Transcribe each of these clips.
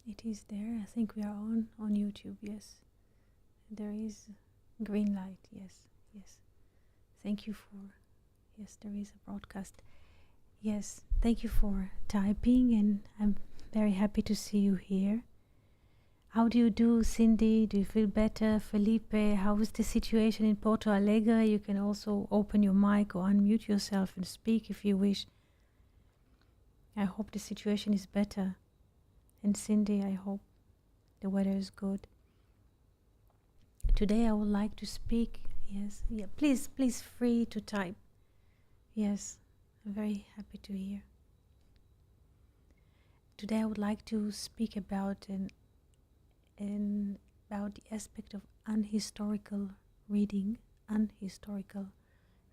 It is there. I think we are on YouTube. Yes, there is green light. Yes, yes. Thank you for. Yes, there is a broadcast. Yes, thank you for typing, and I'm very happy to see you here. How do you do, Cindy? Do you feel better, Felipe? How is the situation in Porto Alegre? You can also open your mic or unmute yourself and speak if you wish. I hope the situation is better. And Cindy, I hope the weather is good. Today I would like to speak. Yes, yeah. Please free to type. Yes, I'm very happy to hear. Today I would like to speak about about the aspect of unhistorical reading. Unhistorical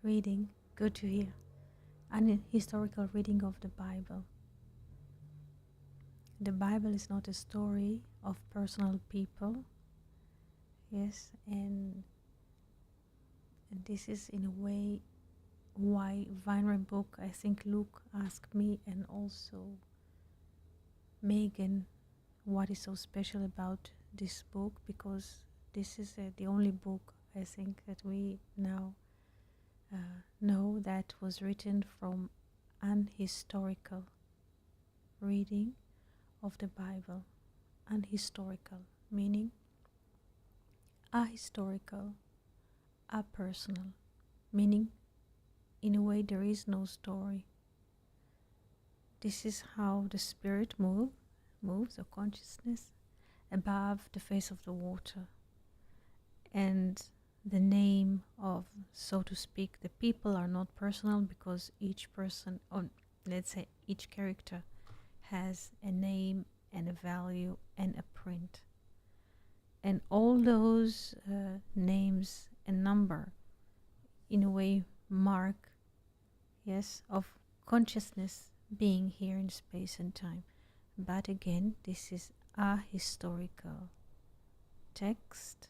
reading. Good to hear. Unhistorical reading of the Bible. The Bible is not a story of personal people. Yes, and this is in a way why Vinery book, I think Luke asked me and also Megan, what is so special about this book, because this is the only book I think that we now know that was written from unhistorical reading of the Bible. Unhistorical meaning ahistorical, apersonal, meaning in a way there is no story. This is how the spirit moves, or consciousness, above the face of the water. And the name of, so to speak, the people are not personal, because each person, or let's say each character, has a name and a value and a print. And all those names and number, in a way, mark, yes, of consciousness being here in space and time. But again, this is a historical text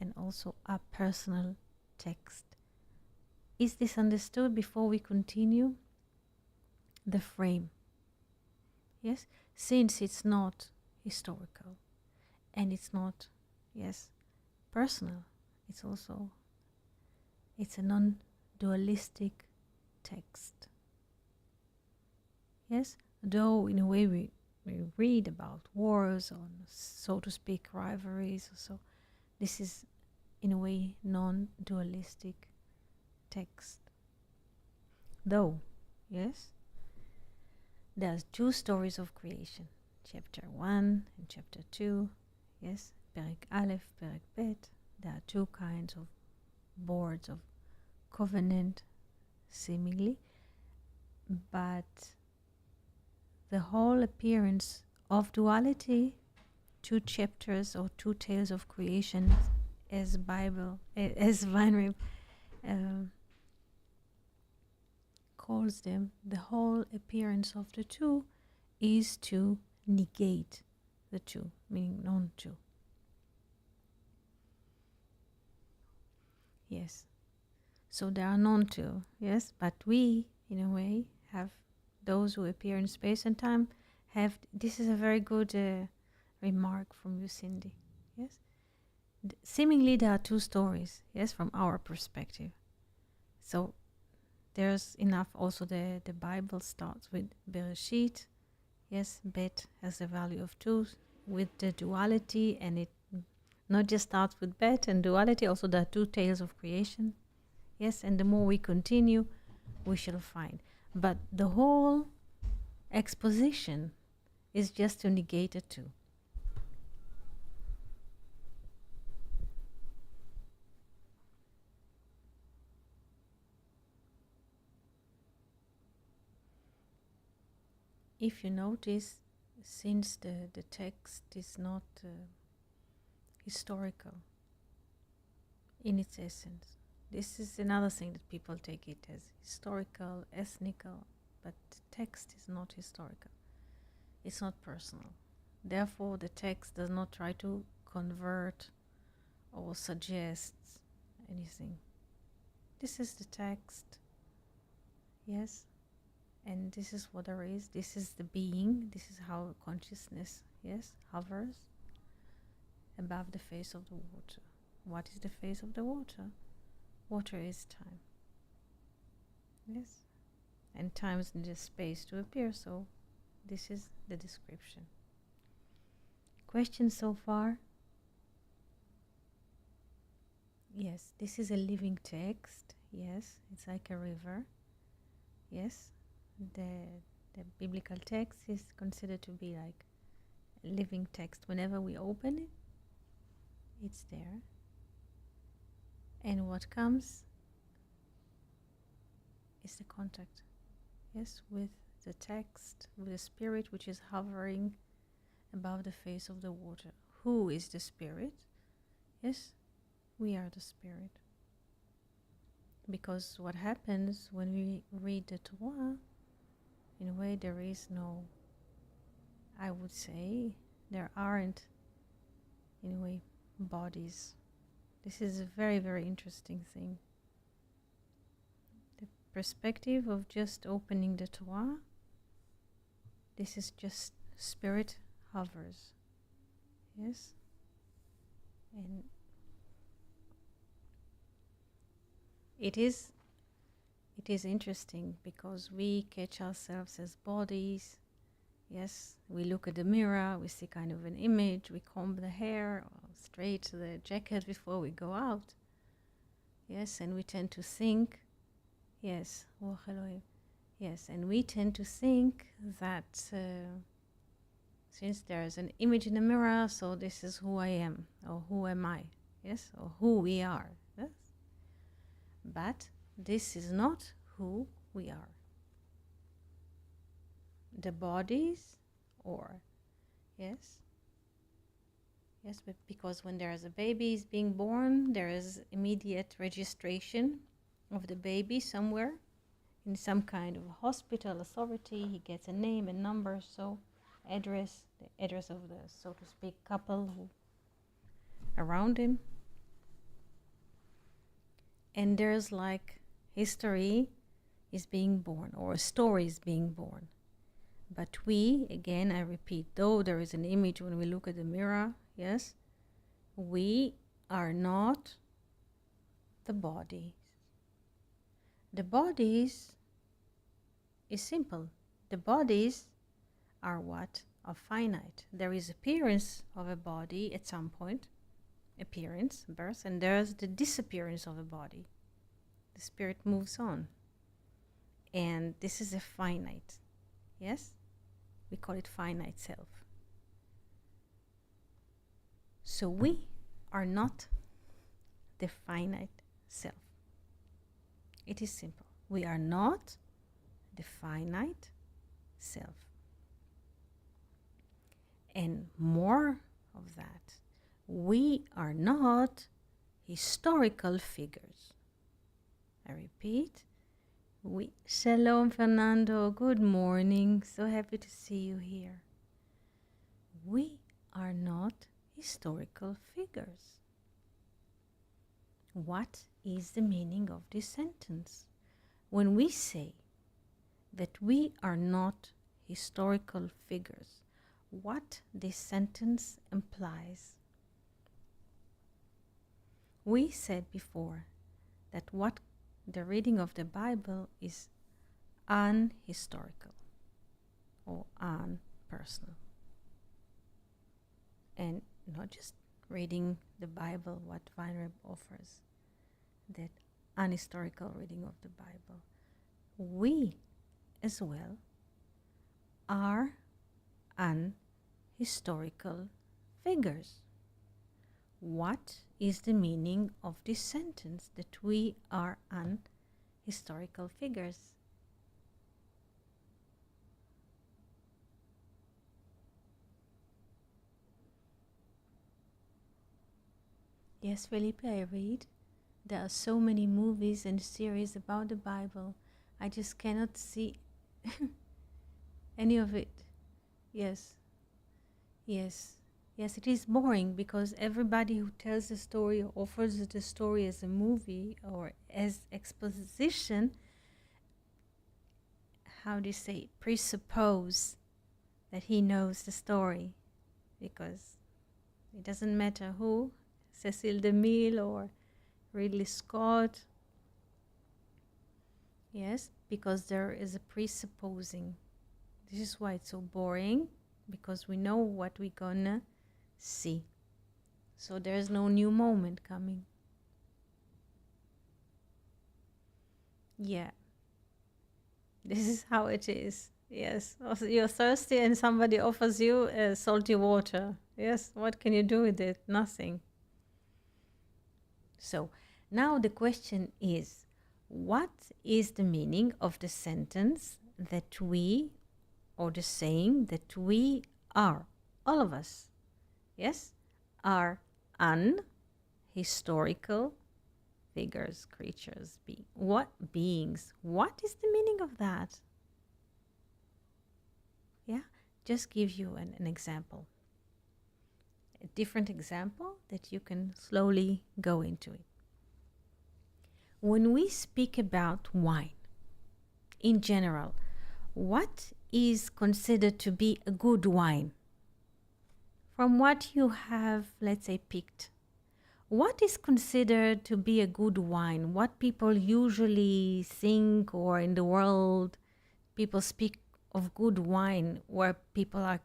and also a personal text. Is this understood before we continue? The frame. Yes, since it's not historical and it's not, yes, personal, it's a non-dualistic text. Yes, though in a way we read about wars or, so to speak, rivalries or so, this is in a way non-dualistic text. Though, yes, there's two stories of creation, chapter 1 and chapter 2, yes, Perek Aleph, Perek Bet. There are two kinds of boards of covenant, seemingly, but the whole appearance of duality, two chapters or two tales of creation, as Vinery calls them, the whole appearance of the two is to negate the two, meaning non-two. Yes. So there are non-two, yes, but we, in a way, have those who appear in space and time have, this is a very good remark from you, Cindy, yes? Seemingly there are two stories, yes, from our perspective. So there's enough, also the Bible starts with Bereshit, yes, Bet has a value of 2 with the duality, and it not just starts with Bet and duality, also there are two tales of creation, yes, and the more we continue, we shall find. But the whole exposition is just to negate the two. If you notice, since the text is not historical in its essence, this is another thing that people take it as historical, ethnical, but the text is not historical. It's not personal. Therefore, the text does not try to convert or suggest anything. This is the text, yes, and this is what there is. This is the being. This is how consciousness, yes, hovers above the face of the water. What is the face of the water? Water is time. Yes. And time needs space to appear, so this is the description. Questions so far? Yes, this is a living text. Yes, it's like a river. Yes, the biblical text is considered to be like a living text. Whenever we open it, it's there. And what comes is the contact, yes, with the text, with the spirit which is hovering above the face of the water. Who is the spirit? Yes, we are the spirit. Because what happens when we read the Torah, in a way there is no, I would say, there aren't, in a way, bodies. This is a very, very interesting thing. The perspective of just opening the Torah, this is just spirit hovers. Yes? And it is interesting because we catch ourselves as bodies. Yes, we look at the mirror, we see kind of an image, we comb the hair or straight the jacket before we go out. Yes, and we tend to think, yes, yes, and we tend to think that since there's an image in the mirror, so this is who I am, or who am I, yes, or who we are. Yes? But this is not who we are. The bodies, or yes, but because when there is a baby is being born, there is immediate registration of the baby somewhere in some kind of hospital authority. He gets a name and number, so address, the address of the, so to speak, couple who around him. And there's like history is being born, or a story is being born. But we, again, I repeat, though there is an image when we look at the mirror, yes, we are not the bodies. The bodies is simple. The bodies are what? Are finite. There is appearance of a body at some point, appearance, birth, and there's the disappearance of a body. The spirit moves on. And this is a finite, yes? We call it finite self. So we are not the finite self. It is simple. We are not the finite self. And more of that, we are not historical figures. I repeat, Shalom, Fernando. Good morning. So happy to see you here. We are not historical figures. What is the meaning of this sentence? When we say that we are not historical figures, what this sentence implies? We said before that what the reading of the Bible is unhistorical or unpersonal. And not just reading the Bible, what Weinreb offers, that unhistorical reading of the Bible. We as well are unhistorical figures. What is the meaning of this sentence, that we are unhistorical figures? Yes, Felipe, I read. There are so many movies and series about the Bible. I just cannot see any of it. Yes. Yes, it is boring because everybody who tells the story or offers the story as a movie or as exposition, how do you say, presuppose that he knows the story. because it doesn't matter who, Cecil DeMille or Ridley Scott. Yes, because there is a presupposing. This is why it's so boring, because we know what we're gonna see. So there's no new moment coming. Yeah. This is how it is. Yes. Also, you're thirsty and somebody offers you salty water. Yes. What can you do with it? Nothing. So now the question is, what is the meaning of the sentence that we, or the saying that we are, all of us, yes, are unhistorical figures, creatures, beings? What is the meaning of that? Yeah, just give you an example, a different example that you can slowly go into it. When we speak about wine, in general, what is considered to be a good wine? From what you have, let's say, picked, what is considered to be a good wine? What people usually think, or in the world, people speak of good wine, where people are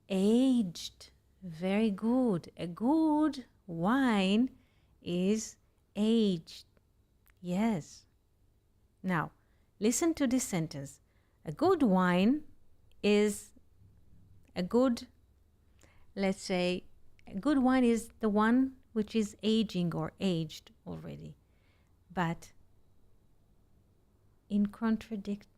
aged very good. A good wine is aged. Yes. Now, listen to this sentence. A good wine is a good, let's say, a good wine is the one which is aging or aged already. But in contradiction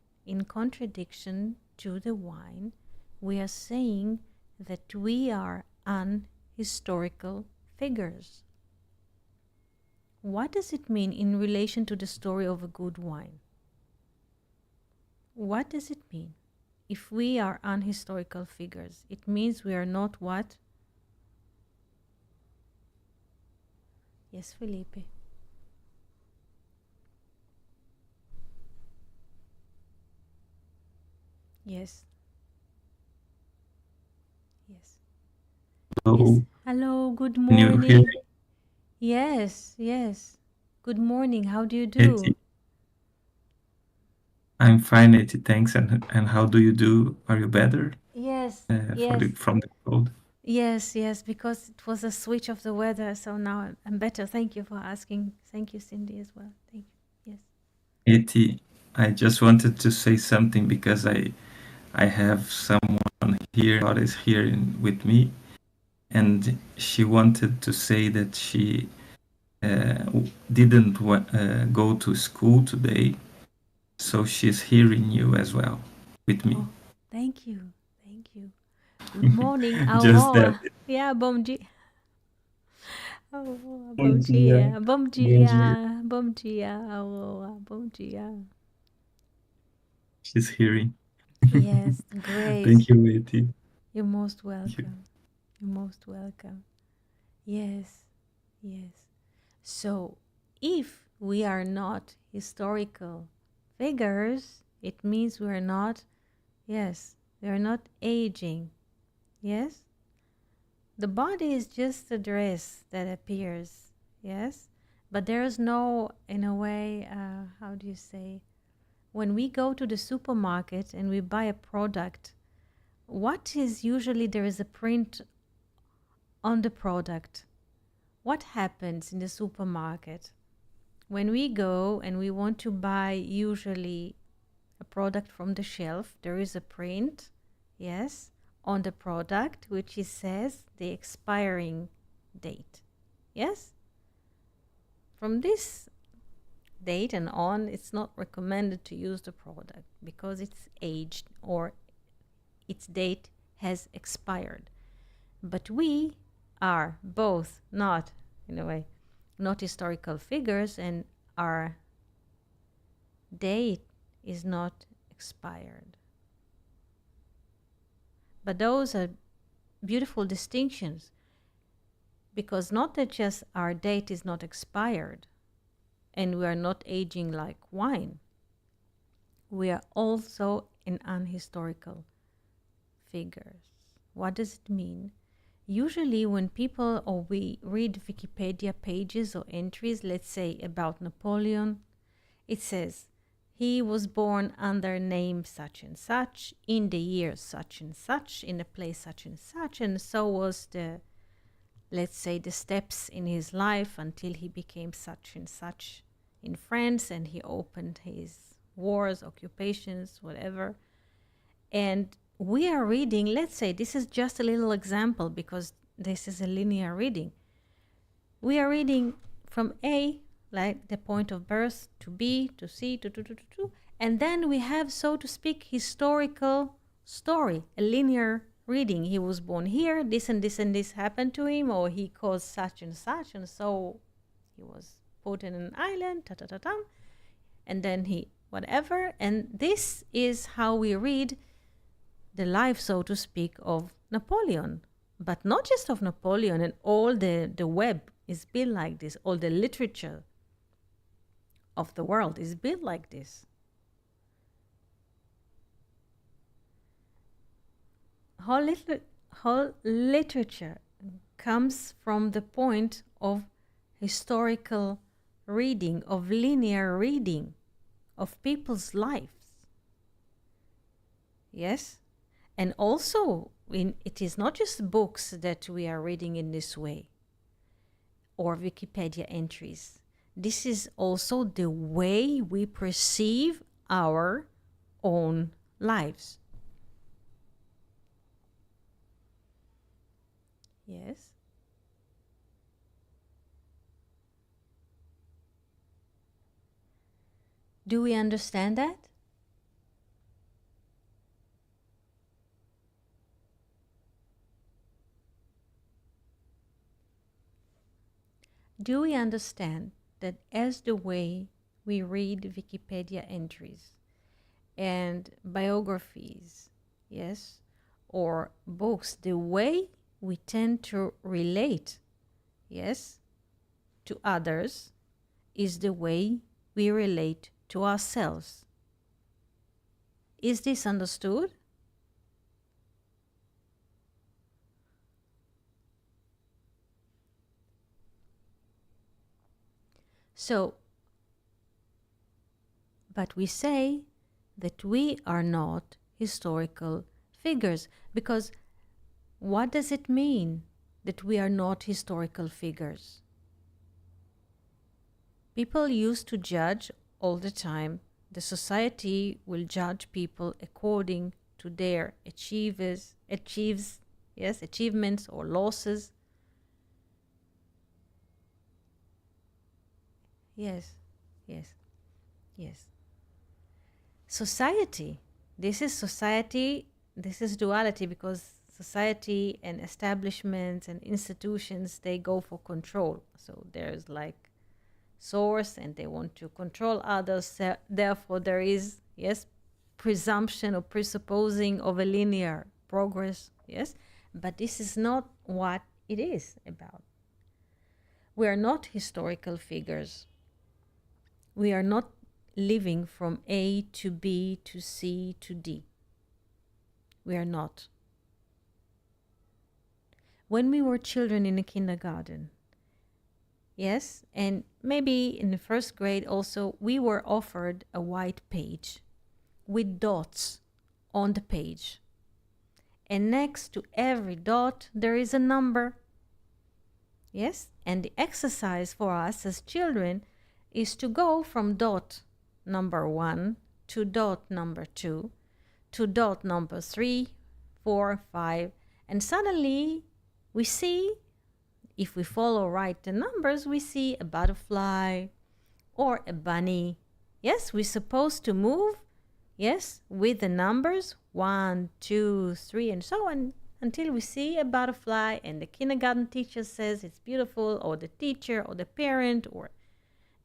to the wine, we are saying that we are unhistorical figures. What does it mean in relation to the story of a good wine? What does it mean? If we are unhistorical figures, it means we are not what? Yes, Felipe. Yes. Yes. Hello, Yes. Hello, good can you hear morning. me? Yes, yes. Good morning. How do you do? Eti? I'm fine, Eti, thanks. And how do you do? Are you better Yes, for yes, from the cold? yes, because it was a switch of the weather, so now I'm better. Thank you for asking. Thank you, Cindy, as well. Thank you. Yes. Eti, I just wanted to say something because I have someone here, God is here with me, and she wanted to say that she didn't go to school today, so she's hearing you as well with me. Oh, thank you. Thank you. Good morning, Just that. Aurora. Yeah, bom dia. Oh, Bom dia. Bom Bom dia. dia. Bom dia, Aurora. Bom dia. She's hearing. Yes, great. Thank you, Eti. You're most Thank you. welcome. You're most welcome. Yes, yes. So, if we are not historical figures, it means we are not, yes, we are not aging. Yes? The body is just a dress that appears. Yes? But there is no, in a way, how do you say, when we go to the supermarket and we buy a product, what is usually there is a print on the product. What happens in the supermarket? When we go and we want to buy usually a product from the shelf, there is a print, yes, on the product which says the expiring date. Yes? From this date and on, it's not recommended to use the product because it's aged or its date has expired. But we are both not, in a way, not historical figures, and our date is not expired. But those are beautiful distinctions, because not that just our date is not expired and we are not aging like wine, we are also in unhistorical figures. What does it mean? Usually when people or we read Wikipedia pages or entries, let's say about Napoleon, it says he was born under name such and such, in the year such and such, in a place such and so was the, let's say, the steps in his life until he became such and such in France, and he opened his wars, occupations, whatever. And we are reading, let's say, this is just a little example because this is a linear reading. We are reading from A, like the point of birth, to B, to C, to, and then we have, so to speak, historical story, a linear reading. He was born here, this and this and this happened to him, or he caused such, and so he was put in an island, and then he, whatever. And this is how we read the life, so to speak, of Napoleon. But not just of Napoleon, and all the web is built like this. All the literature of the world is built like this. Whole literature comes from the point of historical reading, of linear reading of people's lives. Yes? And also, it is not just books that we are reading in this way, or Wikipedia entries. This is also the way we perceive our own lives. Yes? Do we understand that? Do we understand that as the way we read Wikipedia entries and biographies, yes, or books, the way we tend to relate, yes, to others is the way we relate to ourselves? Is this understood? So, but we say that we are not historical figures, because what does it mean that we are not historical figures? People used to judge all the time. The society will judge people according to their achievements or losses. Yes, yes, yes. Society. This is society. This is duality, because society and establishments and institutions, they go for control. So there's like source, and they want to control others. Therefore, there is, yes, presumption or presupposing of a linear progress. Yes, but this is not what it is about. We are not historical figures. We are not living from A to B to C to D. We are not. When we were children in a kindergarten, yes, and maybe in the first grade also, we were offered a white page with dots on the page. And next to every dot, there is a number. Yes, and the exercise for us as children is to go from dot number 1 to dot number 2 to dot number 3, 4, 5, and suddenly we see, if we follow right the numbers, we see a butterfly or a bunny. Yes, we're supposed to move, yes, with the numbers 1, 2, 3, and so on, until we see a butterfly, and the kindergarten teacher says it's beautiful, or the teacher or the parent or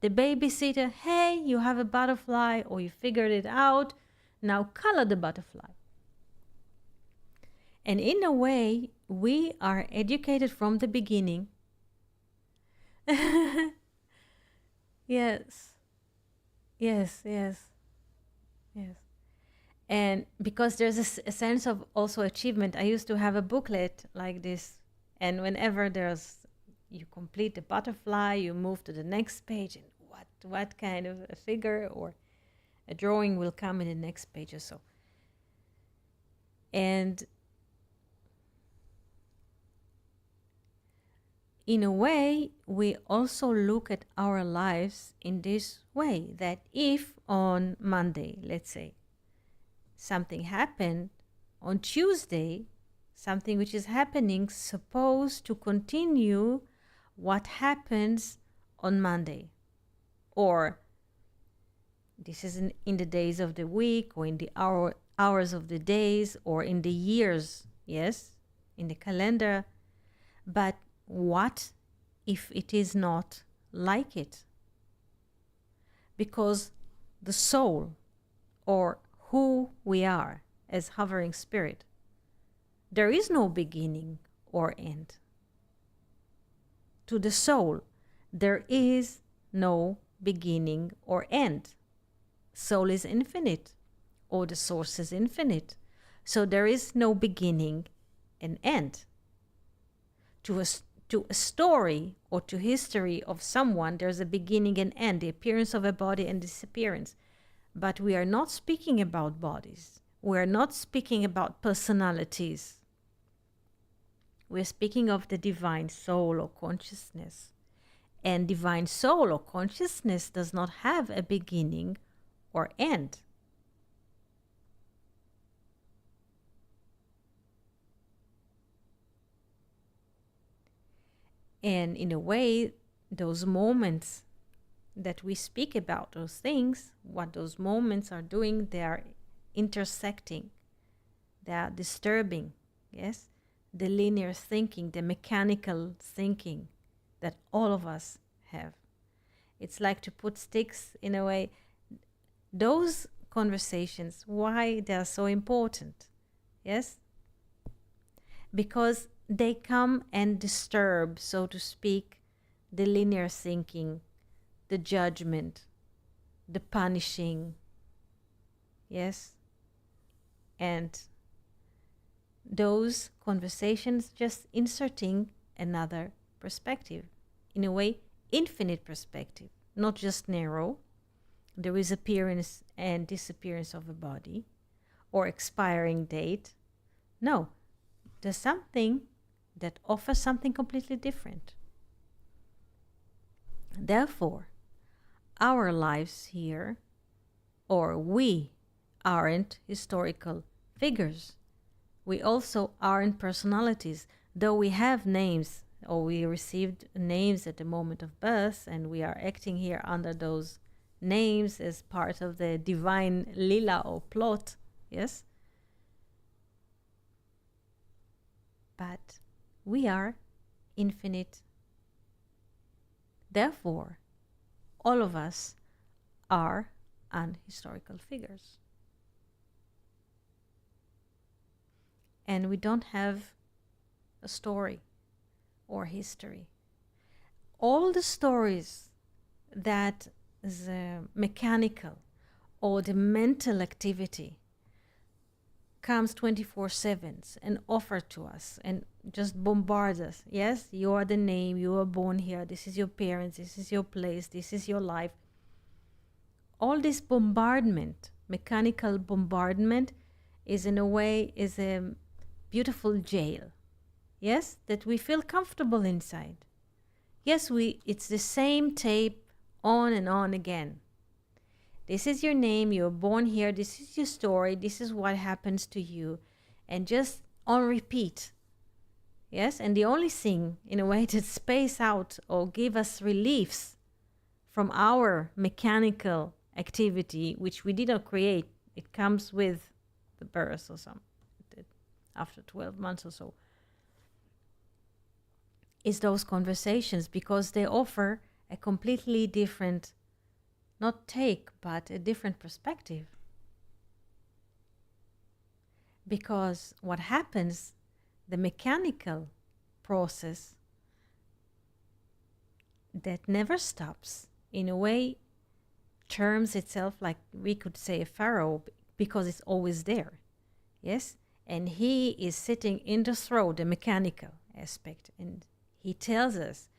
the babysitter, hey, you have a butterfly, or you figured it out, now color the butterfly. And in a way, we are educated from the beginning. Yes, yes, yes, yes. And because there's a sense of also achievement, I used to have a booklet like this, and whenever you complete the butterfly, you move to the next page, and what kind of a figure or a drawing will come in the next page or so. And in a way, we also look at our lives in this way, that if on Monday, let's say, something happened, on Tuesday, something which is happening supposed to continue what happens on Monday. Or this is in the days of the week, or in the hours of the days, or in the years, yes, in the calendar. But what if it is not like it? Because the soul, or who we are as hovering spirit, there is no beginning or end. To the soul, there is no beginning or end. Soul is infinite, or the source is infinite. So there is no beginning and end. To a story or to history of someone, there's a beginning and end, the appearance of a body and disappearance. But we are not speaking about bodies. We are not speaking about personalities. We're speaking of the divine soul or consciousness. And divine soul or consciousness does not have a beginning or end. And in a way, those moments that we speak about, those things, what those moments are doing, they are intersecting, they are disturbing, yes? The linear thinking, the mechanical thinking that all of us have. It's like to put sticks in a way. Those conversations, why they are so important, yes? Because they come and disturb, so to speak, the linear thinking, the judgment, the punishing, yes? And those conversations just inserting another perspective, in a way, infinite perspective, not just narrow. There is appearance and disappearance of a body or expiring date. No, there's something that offers something completely different. Therefore, our lives here, or we aren't historical figures. We also aren't personalities, though we have names, or we received names at the moment of birth, and we are acting here under those names as part of the divine lila or plot, yes? But we are infinite. Therefore, all of us are unhistorical figures. And we don't have a story or history. All the stories that the mechanical or the mental activity comes 24/7 and offer to us and just bombard us. Yes, you are the name, you were born here, this is your parents, this is your place, this is your life. All this bombardment, mechanical bombardment, is in a way is a beautiful jail. Yes, that we feel comfortable inside. Yes, it's the same tape on and on again. This is your name, you were born here, this is your story, this is what happens to you, and just on repeat. Yes, and the only thing, in a way, to space out or give us reliefs from our mechanical activity, which we did not create, it comes with the birth or something, after 12 months or so, is those conversations, because they offer a completely different, not take, but a different perspective. Because what happens, the mechanical process that never stops, in a way, terms itself, like we could say a pharaoh, because it's always there. Yes? And he is sitting in the throat, the mechanical aspect. And he tells us,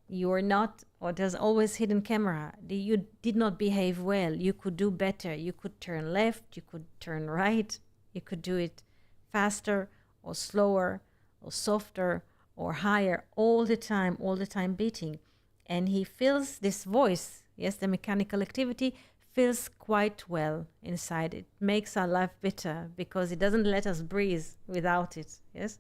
you're not, or there's always hidden camera. You did not behave well. You could do better. You could turn left. You could turn right. You could do it faster or slower or softer or higher, all the time beating. And he feels this voice, yes, the mechanical activity feels quite well inside. It makes our life better because it doesn't let us breathe without it, yes?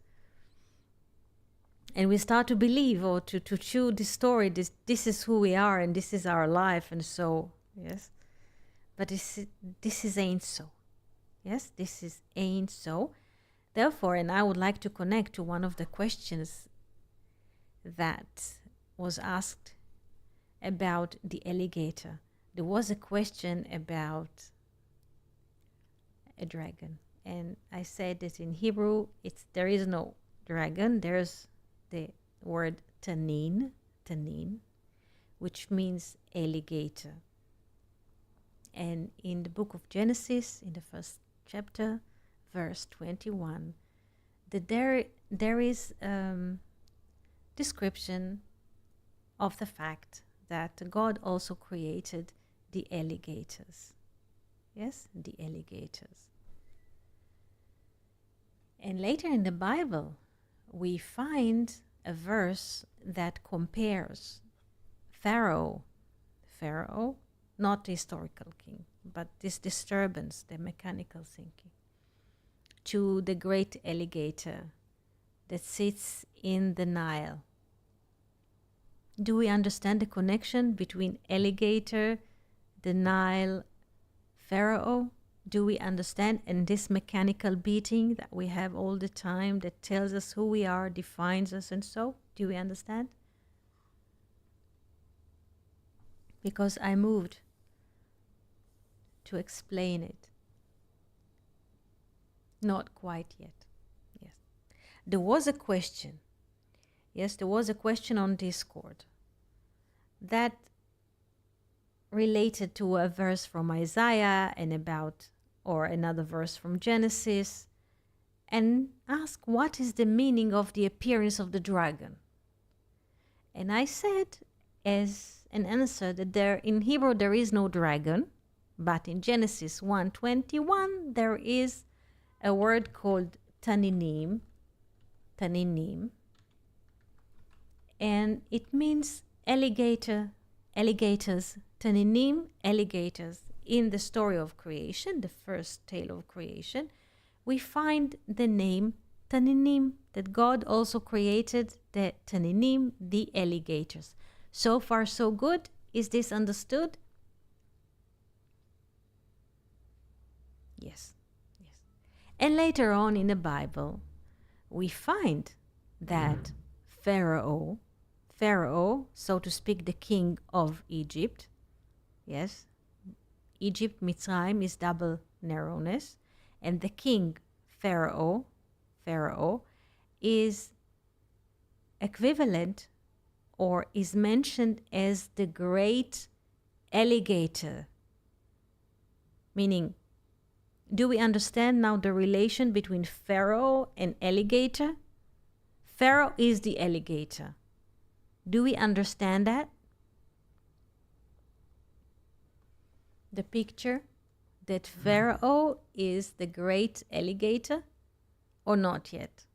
And we start to believe or to chew this story, this is who we are and this is our life and so, yes? But this ain't so, yes? This ain't so. Therefore, and I would like to connect to one of the questions that was asked about the alligator. There was a question about a dragon. And I said that in Hebrew, there is no dragon. There's the word tanin, which means alligator. And in the book of Genesis, in the first chapter, verse 21, that there is description of the fact that God also created the alligators. Yes, the alligators. And later in the Bible, we find a verse that compares Pharaoh, not the historical king, but this disturbance, the mechanical thinking, to the great alligator that sits in the Nile. Do we understand the connection between alligator, the Nile, Pharaoh? Do we understand? And this mechanical beating that we have all the time that tells us who we are, defines us, and so? Do we understand? Because I moved to explain it. Not quite yet. Yes. There was a question. Yes, there was a question on Discord that related to a verse from Isaiah and or another verse from Genesis, and ask what is the meaning of the appearance of the dragon. And I said as an answer that in Hebrew there is no dragon, but in Genesis 1:21 there is a word called taninim, and it means alligators, taninim, alligators. In the story of creation, the first tale of creation, we find the name taninim, that God also created the taninim, the alligators. So far, so good. Is this understood? Yes. And later on in the Bible, we find that Pharaoh, so to speak, the king of Egypt, yes, Egypt, Mitzrayim is double narrowness, and the king, Pharaoh, is equivalent or is mentioned as the great alligator. Meaning, do we understand now the relation between Pharaoh and alligator? Pharaoh is the alligator. Do we understand that? The picture that Pharaoh is the great alligator, or not yet?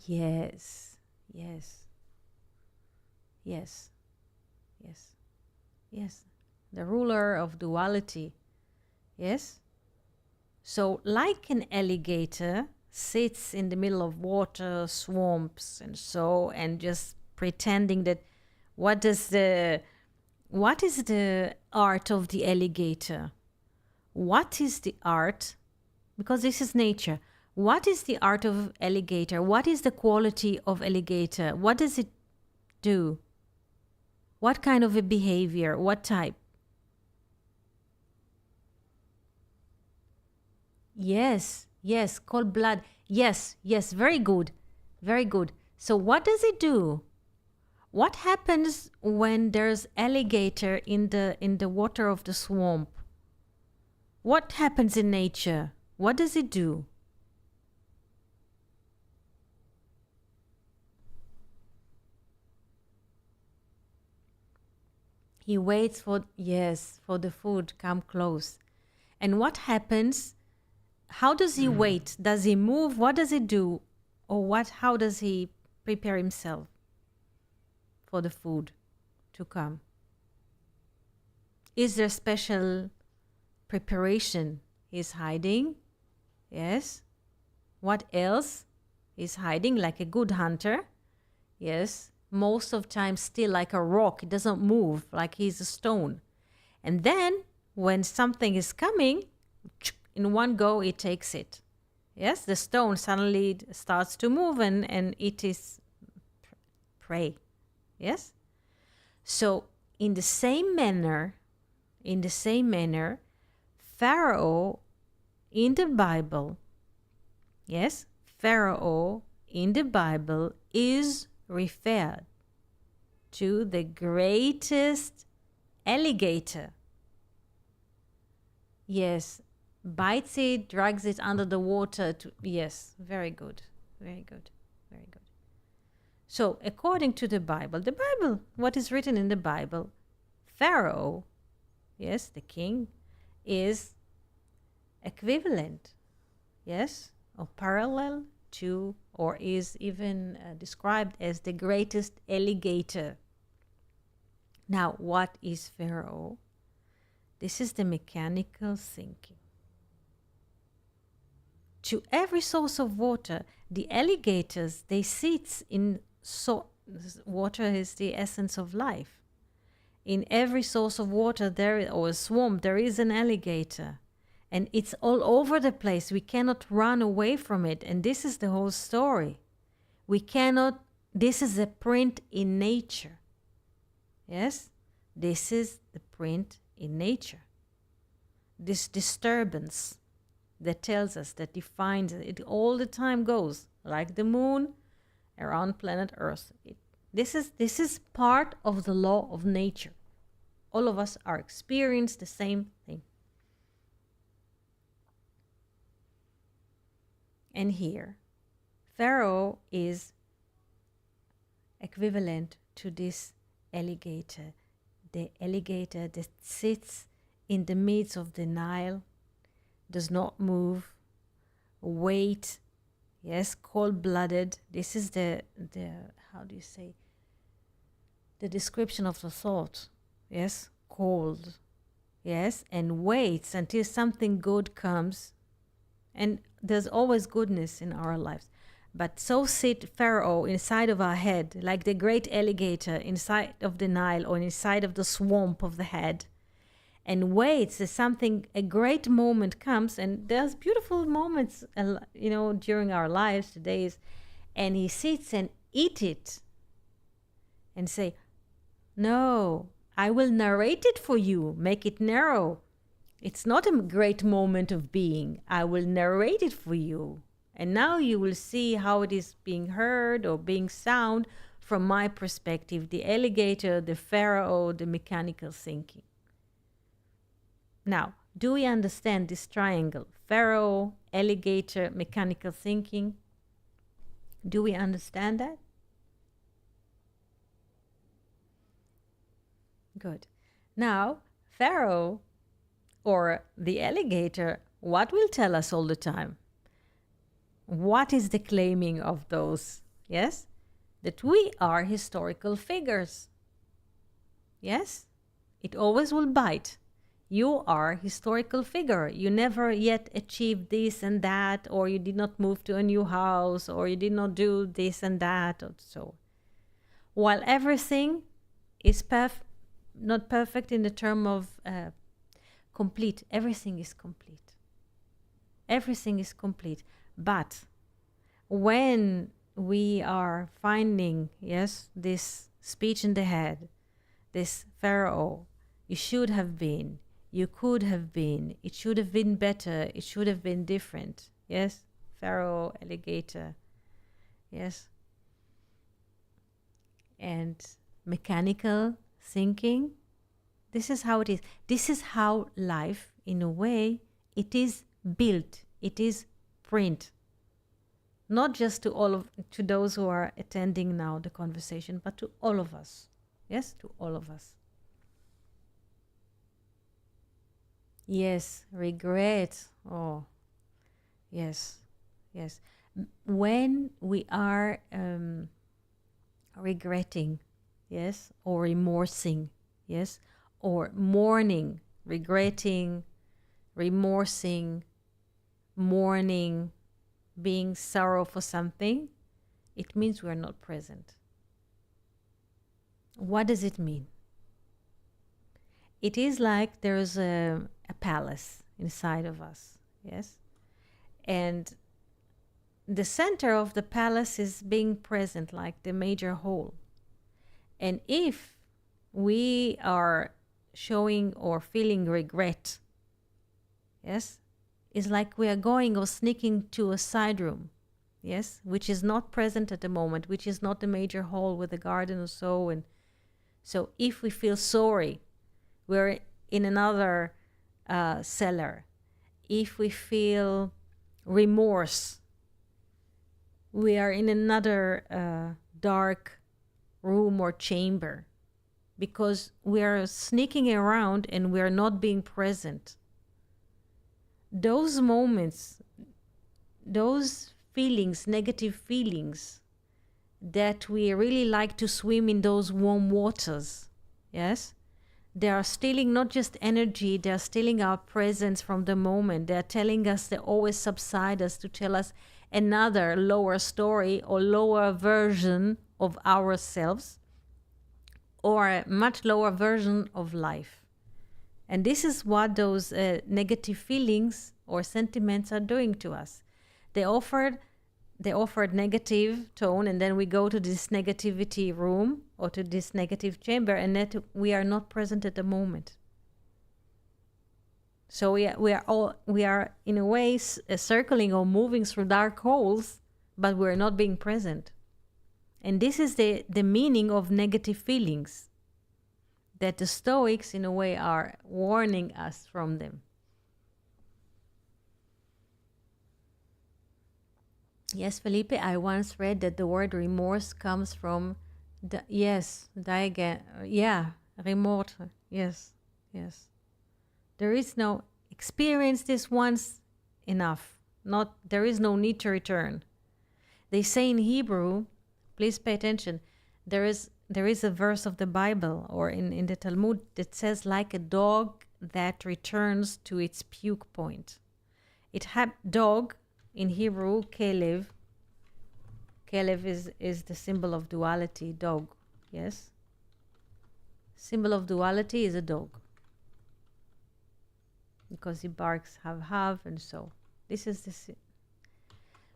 Yes. The ruler of duality. Yes? So, like an alligator sits in the middle of water, swamps, and so, and just pretending that what is the art of the alligator? What is the art? Because this is nature. What is the art of alligator? What is the quality of alligator? What does it do? What kind of a behavior? What type? Yes, cold blood. Yes, very good. So what does it do? What happens when there's alligator in the water of the swamp? What happens in nature? What does it do? He waits for, yes, for the food come close. And what happens? How does he wait? Does he move? What does he do? Or what? How does he prepare himself for the food to come? Is there special preparation? He's hiding. Yes. What else? He's hiding like a good hunter. Yes. Most of time still like a rock. It doesn't move, like he's a stone. And then when something is coming, in one go it takes it. Yes, the stone suddenly starts to move and it is prey. Yes. So in the same manner, Pharaoh in the Bible, yes, Pharaoh in the Bible is referred to the greatest alligator. Yes, bites it, drags it under the water. Yes, very good, very good, very good. So according to the Bible, what is written in the Bible, Pharaoh, yes, the king, is equivalent, yes, or parallel to, or is even described as the greatest alligator. Now, what is Pharaoh? This is the mechanical thinking. To every source of water, the alligators, they sit in, water is the essence of life. In every source of water or a swamp, there is an alligator. And it's all over the place. We cannot run away from it. And this is the whole story. We cannot, this is a print in nature. Yes? This is the print in nature. This disturbance that tells us, that defines it, all the time goes, like the moon around planet Earth. This is part of the law of nature. All of us are experiencing the same thing. And here, Pharaoh is equivalent to this alligator, the alligator that sits in the midst of the Nile, does not move, wait, yes, cold-blooded. This is the how do you say, the description of the thought, yes, cold, yes, and waits until something good comes. And there's always goodness in our lives. But so sit Pharaoh inside of our head, like the great alligator inside of the Nile or inside of the swamp of the head, and waits as a great moment comes. And there's beautiful moments, during our lives today. And he sits and eat it and say, no, I will narrate it for you, make it narrow. It's not a great moment of being. I will narrate it for you. And now you will see how it is being heard or being sound from my perspective, the alligator, the Pharaoh, the mechanical thinking. Now, do we understand this triangle? Pharaoh, alligator, mechanical thinking. Do we understand that? Good. Now, Pharaoh or the alligator, what will tell us all the time? What is the claiming of those? Yes? That we are historical figures. Yes? It always will bite. You are a historical figure. You never yet achieved this and that, or you did not move to a new house, or you did not do this and that, or so. While everything is not perfect in the term of complete. Everything is complete. Everything is complete. But when we are finding, yes, this speech in the head, this Pharaoh, you should have been, you could have been, it should have been better, it should have been different. Yes, Pharaoh, alligator. Yes. And mechanical thinking. This is how it is. This is how life, in a way, it is built. It is print. Not just to those who are attending now the conversation, but to all of us. Yes, to all of us. Yes, regret. Oh, yes, yes. When we are regretting, yes, or remorsing, yes, or mourning, regretting, remorsing, mourning, being sorrow for something, it means we are not present. What does it mean? It is like there's a palace inside of us, yes? And the center of the palace is being present, like the major hall. And if we are showing or feeling regret, yes, it's like we are going or sneaking to a side room, yes, which is not present at the moment, which is not the major hall with a garden or so. And so if we feel sorry, we're in another cellar. If we feel remorse, we are in another dark room or chamber, because we are sneaking around and we are not being present. Those moments, those feelings, negative feelings, that we really like to swim in those warm waters, yes, they are stealing not just energy, they are stealing our presence from the moment. They are telling us, they always subside us to tell us another lower story or lower version of ourselves, or a much lower version of life. And this is what those negative feelings or sentiments are doing to us. They offered negative tone, and then we go to this negativity room or to this negative chamber, and that we are not present at the moment. So we are in a way circling or moving through dark holes, but we're not being present. And this is the meaning of negative feelings, that the Stoics in a way are warning us from them. Yes, Felipe, I once read that the word remorse comes from remorse. Yes, yes. There is no experience this once enough. There is no need to return. They say in Hebrew, please pay attention, there is a verse of the Bible or in the Talmud that says, like a dog that returns to its puke point. Dog in Hebrew, kelev. Kelev is the symbol of duality, dog. Yes? Symbol of duality is a dog. Because he barks have, and so. This is the...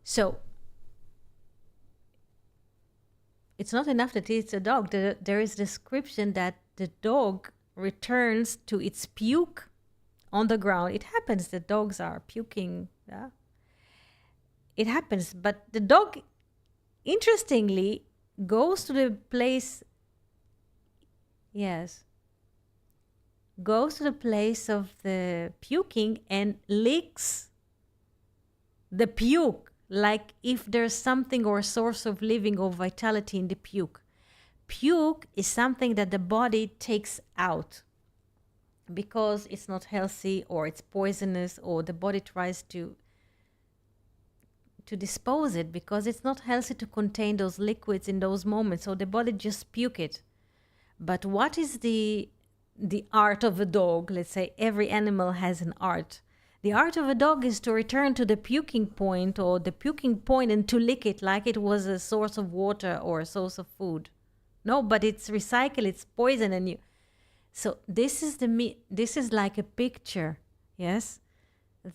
So, it's not enough that it's a dog. There is description that the dog returns to its puke on the ground. It happens that dogs are puking. Yeah? It happens. But the dog, interestingly, goes to the place... Yes. Goes to the place of the puking and licks the puke, like if there's something or a source of living or vitality in the puke. Puke is something that the body takes out because it's not healthy or it's poisonous, or the body tries to dispose it because it's not healthy to contain those liquids in those moments. So the body just puke it. But what is the art of a dog? Let's say every animal has an art. The art of a dog is to return to the puking point or the puking point and to lick it like it was a source of water or a source of food. No, but it's recycled, it's poison, and you... So this is like a picture, yes,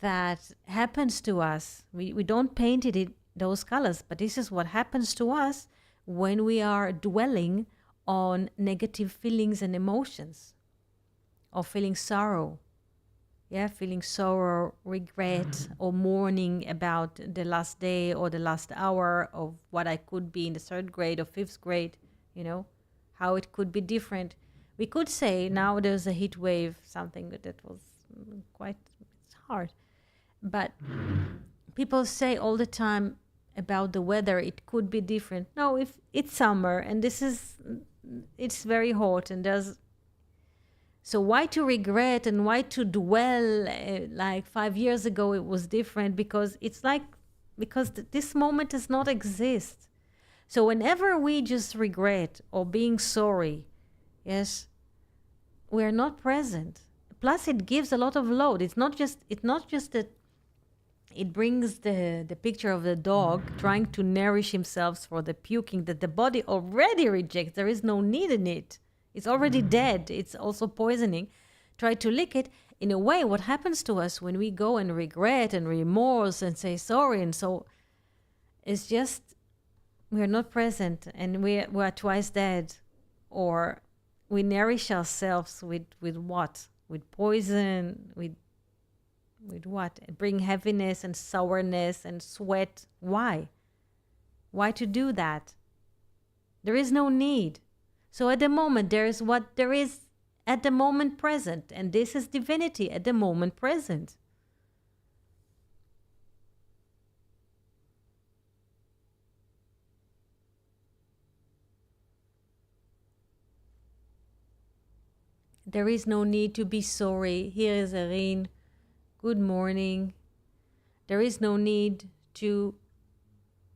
that happens to us. We don't paint it in those colors, but this is what happens to us when we are dwelling on negative feelings and emotions, or feeling sorrow. Yeah, feeling sorrow, regret, or mourning about the last day or the last hour of what I could be in the 3rd grade or 5th grade, how it could be different. We could say now there's a heat wave, something that was quite, it's hard. But people say all the time about the weather, it could be different. No, if it's summer and it's very hot and there's, so why to regret and why to dwell like 5 years ago it was different? Because it's like, because this moment does not exist. So whenever we just regret or being sorry, yes, we're not present. Plus it gives a lot of load. It's not just that it brings the picture of the dog trying to nourish himself for the puking that the body already rejects. There is no need in it. It's already dead. It's also poisoning. Try to lick it. In a way, what happens to us when we go and regret and remorse and say sorry and so, it's just we're not present and we're twice dead. Or we nourish ourselves with what? With poison, with what? Bring heaviness and sourness and sweat. Why? Why to do that? There is no need. So at the moment, there is what there is at the moment present. And this is divinity at the moment present. There is no need to be sorry. Here is Erin. Good morning. There is no need to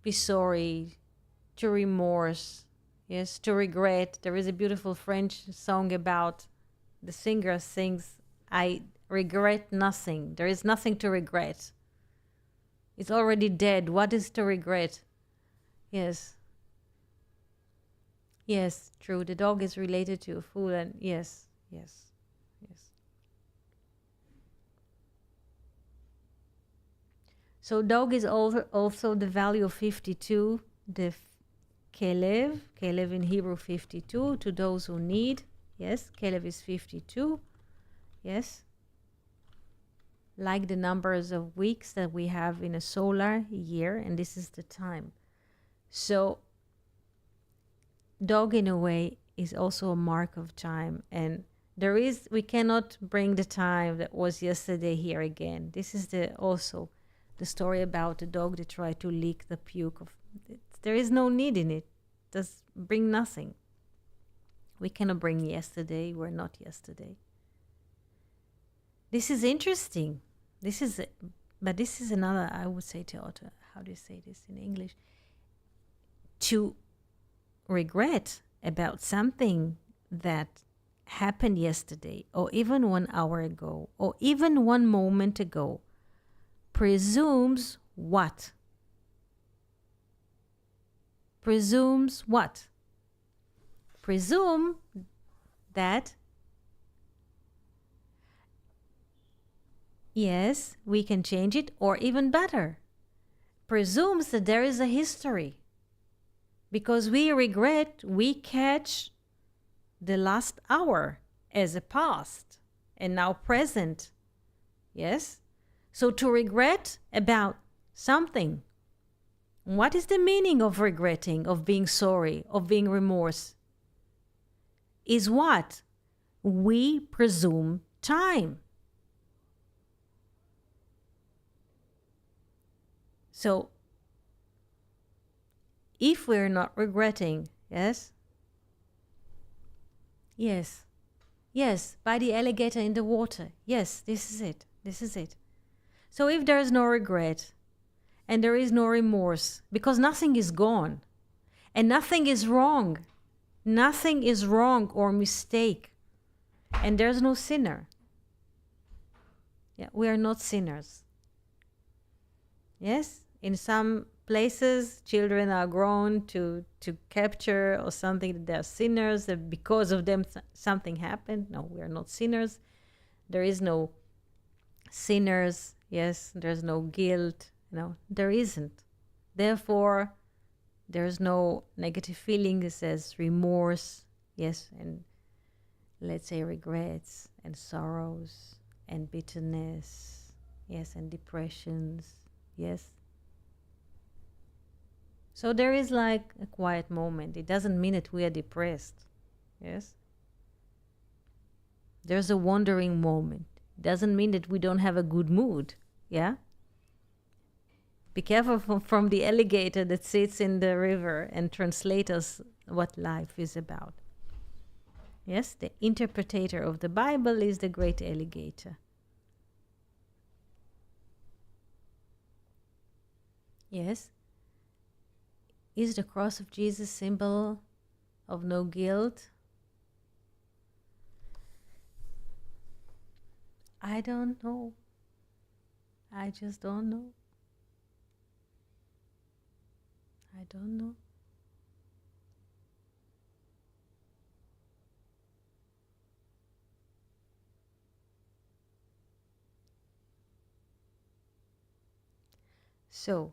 be sorry, to remorse, yes, to regret. There is a beautiful French song about the singer sings, I regret nothing. There is nothing to regret. It's already dead. What is to regret? Yes. Yes, true. The dog is related to a fool and yes, yes, yes. So dog is also the value of 52, the Kelev in Hebrew 52, to those who need. Yes, Kelev is 52. Yes. Like the numbers of weeks that we have in a solar year, and this is the time. So dog in a way is also a mark of time, and we cannot bring the time that was yesterday here again. This is also the story about the dog that tried to lick the puke of it. There is no need in it. Does bring nothing. We cannot bring yesterday. We're not yesterday. This is interesting. This is another, I would say, Teota, how do you say this in English? To regret about something that happened yesterday, or even 1 hour ago, or even 1 moment ago, presumes what? Presumes what? Presume that, yes, we can change it, or even better, presumes that there is a history. Because we regret, we catch the last hour as a past and now present. Yes? So to regret about something, what is the meaning of regretting, of being sorry, of being remorse? Is what? We presume time. So if we're not regretting, yes? Yes. Yes, by the alligator in the water. Yes, this is it. This is it. So if there is no regret and there is no remorse, because nothing is gone and nothing is wrong. Nothing is wrong or mistake. And there's no sinner. Yeah, we are not sinners. Yes? In some places, children are grown to capture or something that they're sinners, that because of them something happened. No, we are not sinners. There is no sinners. Yes, there's no guilt. No, there isn't. Therefore, there's no negative feeling. It says remorse. Yes, and let's say regrets and sorrows and bitterness. Yes, and depressions. Yes. So there is like a quiet moment. It doesn't mean that we are depressed. Yes. There's a wandering moment. Doesn't mean that we don't have a good mood. Yeah. Be careful from the alligator that sits in the river and translate us what life is about. Yes, the interpreter of the Bible is the great alligator. Yes. Is the cross of Jesus symbol of no guilt? I don't know. I just don't know. I don't know. So,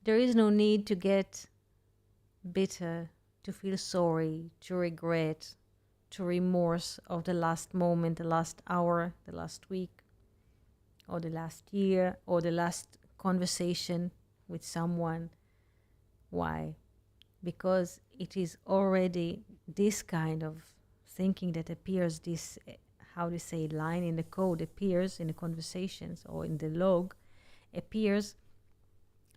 there is no need to get bitter, to feel sorry, to regret, to remorse of the last moment, the last hour, the last week, or the last year, or the last conversation with someone. Why? Because it is already this kind of thinking that appears, this, how to say, line in the code appears in the conversations or in the log, appears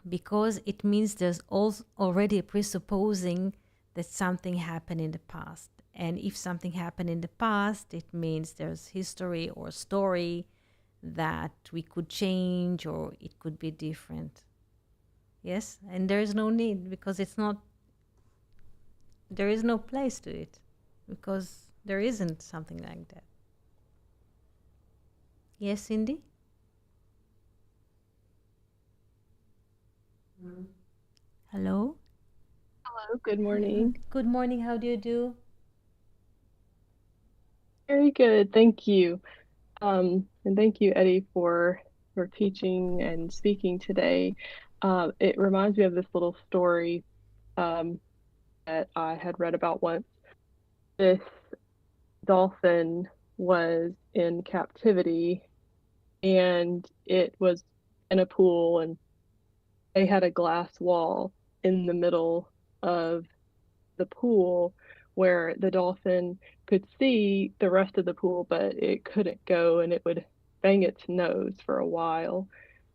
because it means there's already a presupposing that something happened in the past. And if something happened in the past, it means there's history or story that we could change or it could be different. Yes, and there is no need because it's not, there is no place to it because there isn't something like that. Yes, Cindy? Hello? Hello, good morning. Good morning, how do you do? Very good, thank you. And thank you, Eddie, for teaching and speaking today. It reminds me of this little story um, that I had read about once. This dolphin was in captivity and it was in a pool, and they had a glass wall in the middle of the pool where the dolphin could see the rest of the pool, but it couldn't go, and it would bang its nose for a while.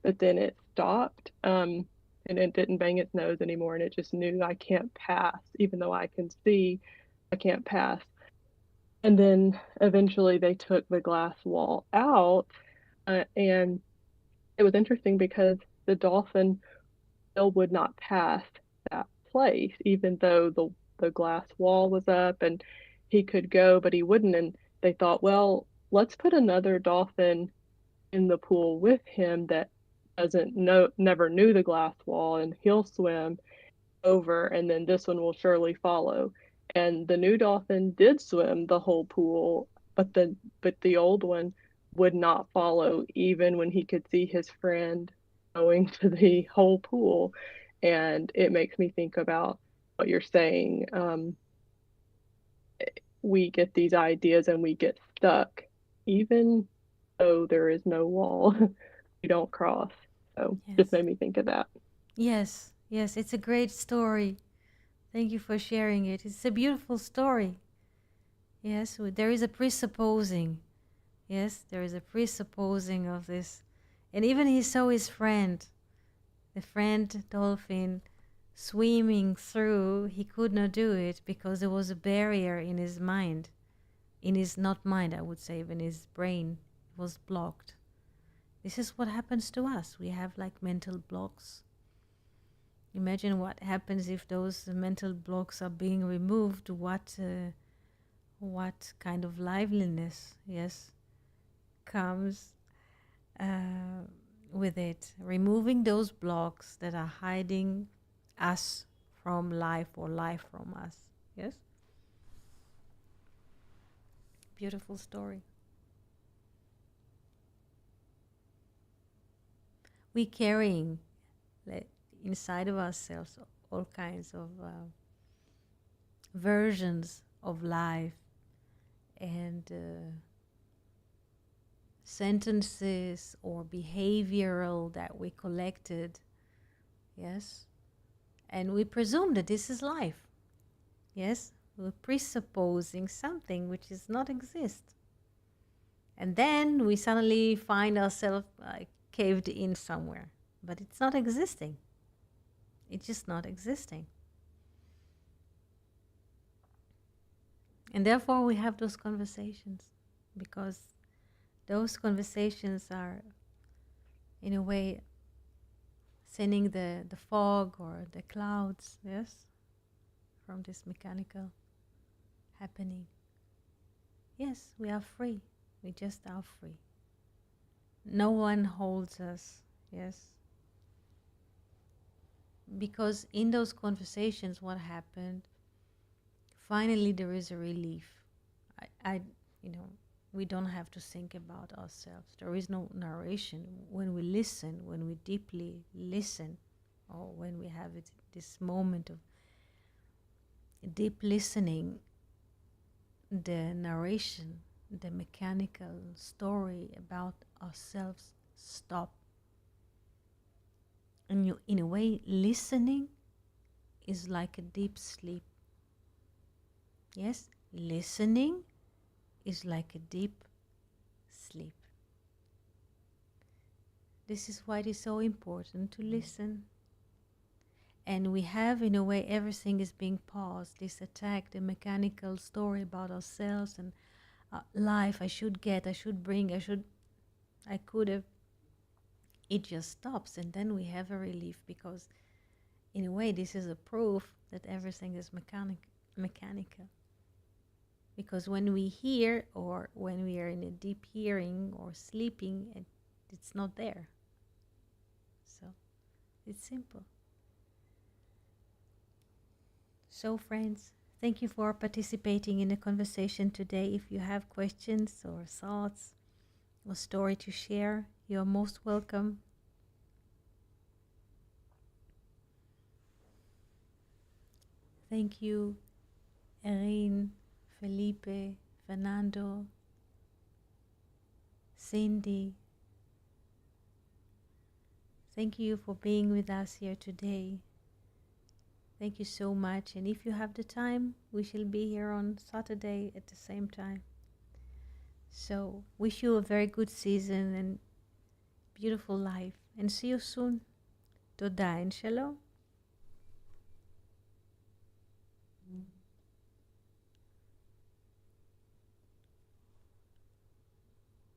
But then it stopped, and it didn't bang its nose anymore, and it just knew, I can't pass. Even though I can see, I can't pass. And then eventually they took the glass wall out, and it was interesting because the dolphin still would not pass that place, even though the glass wall was up and he could go, but he wouldn't. And they thought, well, let's put another dolphin in the pool with him that doesn't know, never knew the glass wall, and he'll swim over, and then this one will surely follow. And the new dolphin did swim the whole pool, but the old one would not follow even when he could see his friend going to the whole pool. And it makes me think about what you're saying. We get these ideas and we get stuck, even though there is no wall we don't cross. So just Yes. made me think of that. Yes, yes, it's a great story. Thank you for sharing it. It's a beautiful story. Yes, there is a presupposing. Yes, there is a presupposing of this. And even he saw his friend, the friend dolphin, swimming through. He could not do it because there was a barrier in his mind. In his, not mind, I would say, even his brain was blocked. This is what happens to us. We have like mental blocks. Imagine what happens if those mental blocks are being removed. What kind of liveliness, yes, comes with it. Removing those blocks that are hiding us from life or life from us. Yes? Beautiful story. We carrying inside of ourselves all kinds of versions of life and sentences or behavioral that we collected, yes, and we presume that this is life. Yes, we're presupposing something which does not exist. And then we suddenly find ourselves caved in somewhere. But it's not existing. It's just not existing. And therefore we have those conversations, because those conversations are, in a way, thinning the fog or the clouds, yes, from this mechanical happening. Yes, we are free. We just are free. No one holds us, yes. Because in those conversations, what happened, finally there is a relief. We don't have to think about ourselves. There is no narration. When we listen, when we deeply listen, or when we have this moment of deep listening, the narration, the mechanical story about ourselves stop. And in a way, listening is like a deep sleep. Yes, listening is like a deep sleep. This is why it is so important to listen. And we have, in a way, everything is being paused. This attack, the mechanical story about ourselves and life, I should get, I should bring, I could have. It just stops, and then we have a relief, because in a way this is a proof that everything is mechanical. Because when we hear, or when we are in a deep hearing or sleeping, it's not there. So it's simple. So friends, thank you for participating in the conversation today. If you have questions or thoughts or story to share, you're most welcome. Thank you, Erin, Felipe, Fernando, Cindy. Thank you for being with us here today. Thank you so much. And if you have the time, we shall be here on Saturday at the same time. So wish you a very good season and beautiful life. And see you soon. Toda and shalom.